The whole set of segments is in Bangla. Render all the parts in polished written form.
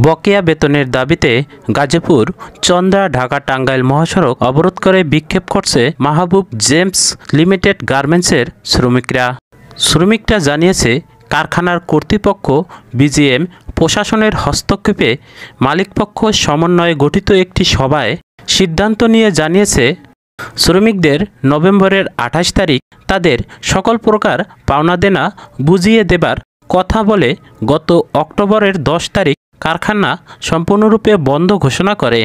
বকেয়া বেতনের দাবিতে গাজীপুর চন্দ্রা ঢাকা টাঙ্গাইল মহাসড়ক অবরোধ করে বিক্ষোভ করছে মাহবুব জেমস লিমিটেড গার্মেন্টসের শ্রমিকরা জানিয়েছে কারখানার কর্তৃপক্ষ বিজিএম প্রশাসনের হস্তক্ষেপে মালিকপক্ষ সমন্বয়ে গঠিত একটি সভায় সিদ্ধান্ত নিয়ে জানিয়েছে শ্রমিকদের নভেম্বরের ২৮ তারিখ তাদের সকল প্রকার পাওনা দেনা বুঝিয়ে দেবার কথা বলে গত অক্টোবরের ১০ তারিখ কারখানা সম্পূর্ণরূপে বন্ধ ঘোষণা করে।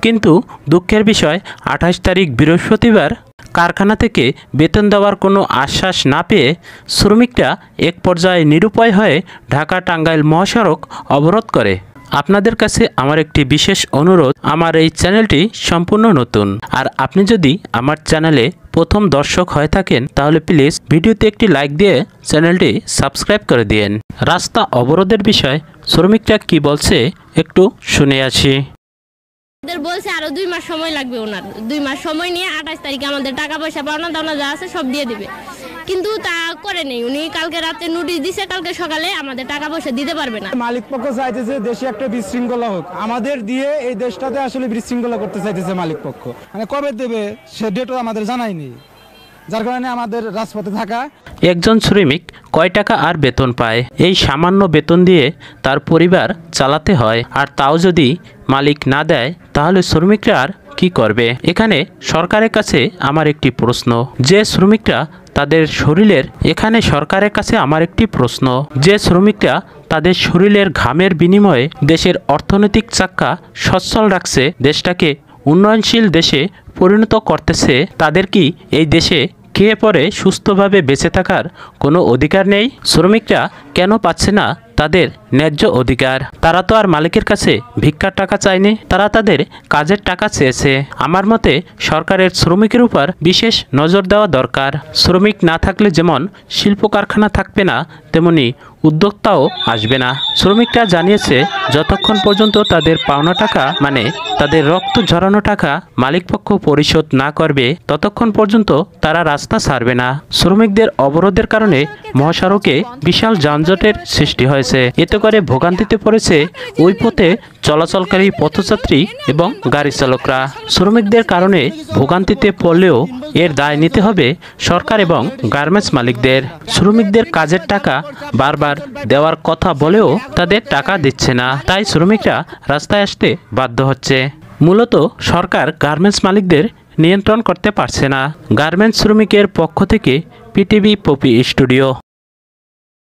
কিন্তু দুঃখের বিষয় ২৮ তারিখ বৃহস্পতিবার কারখানা থেকে বেতন দেওয়ার কোনো আশ্বাস না পেয়ে শ্রমিকরা এক পর্যায়ে নিরুপায় হয়ে ঢাকা টাঙ্গাইল মহাসড়ক অবরোধ করে। আপনাদের কাছে আমার একটি বিশেষ অনুরোধ, আমার এই চ্যানেলটি সম্পূর্ণ নতুন, আর আপনি যদি আমার চ্যানেলে প্রথম দর্শক হয়ে থাকেন তাহলে প্লিজ ভিডিওতে একটি লাইক দিয়ে চ্যানেলটি সাবস্ক্রাইব করে দিন। রাস্তা অবরোধের বিষয়ে শ্রমিকরা কি বলছে একটু শুনে আসি। বলছে আরো ২ মাস সময় লাগবে, ওনার ২ মাস সময় নিয়ে ২৮ তারিখে আমাদের টাকা পয়সা পাওনা দাওনা যা আছে সব দিয়ে দিবে, কিন্তু তা করে নেই। উনি কালকে রাতে নোটিশ দিছে, কালকে সকালে আমাদের টাকা পয়সা দিতে পারবে না। মালিক পক্ষ চাইতেছে দেশে একটা বিশৃঙ্খলা হোক, আমাদের দিয়ে এই দেশটাতে আসলে বিশৃঙ্খলা করতে চাইতেছে মালিক পক্ষ। মানে কবে দেবে সে ডেটও আমাদের জানায়নি, যার কারণে আমাদের রাজপথে থাকা। একজন শ্রমিক কয় টাকা আর বেতন পায়? এই সামান্য বেতন দিয়ে তার পরিবার চালাতে হয়, আর তাও যদি মালিক না দেয় তাহলে শ্রমিকরা আর কি করবে? এখানে সরকারের কাছে আমার একটি প্রশ্ন, যে শ্রমিকরা তাদের শরীরের ঘামের বিনিময়ে দেশের অর্থনৈতিক চাক্কা সচ্ছল রাখছে, দেশটাকে উন্নয়নশীল দেশে পরিণত করতেছে, তাদের কি এই দেশে খেয়ে পরে সুস্থভাবে বেঁচে থাকার কোনো অধিকার নেই? শ্রমিকরা কেন পাচ্ছে না তাদের ন্যায্য অধিকার? তারা তো আর মালিকের কাছে ভিক্ষার টাকা চায়নি, তারা তাদের কাজের টাকা চেয়েছে। আমার মতে সরকারের শ্রমিকের উপর বিশেষ নজর দেওয়া দরকার। শ্রমিক না থাকলে যেমন শিল্প কারখানা থাকবে না, তেমনি উদ্যোক্তাও আসবে না। শ্রমিকরা জানিয়েছে যতক্ষণ পর্যন্ত তাদের পাওনা টাকা, মানে তাদের রক্ত ঝরানো টাকা মালিকপক্ষ পরিশোধ না করবে ততক্ষণ পর্যন্ত তারা রাস্তা ছাড়বে না। শ্রমিকদের অবরোধের কারণে মহাসড়কে বিশাল যানজটের সৃষ্টি হয়েছে, এতে করে ভোগান্তিতে পড়েছে ওই পথে চলাচলকারী পথযাত্রী এবং গাড়ি চালকরা। শ্রমিকদের কারণে ভোগান্তিতে পড়লেও এর দায় নিতে হবে সরকার এবং গার্মেন্টস মালিকদের। শ্রমিকদের কাজের টাকা বারবার দেওয়ার কথা বলেও তাদের টাকা দিচ্ছে না, তাই শ্রমিকরা রাস্তায় আসতে বাধ্য হচ্ছে। মূলত সরকার গার্মেন্টস মালিকদের নিয়ন্ত্রণ করতে পারছে না। গার্মেন্টস শ্রমিকের পক্ষ থেকে পিটিভি পপি স্টুডিও।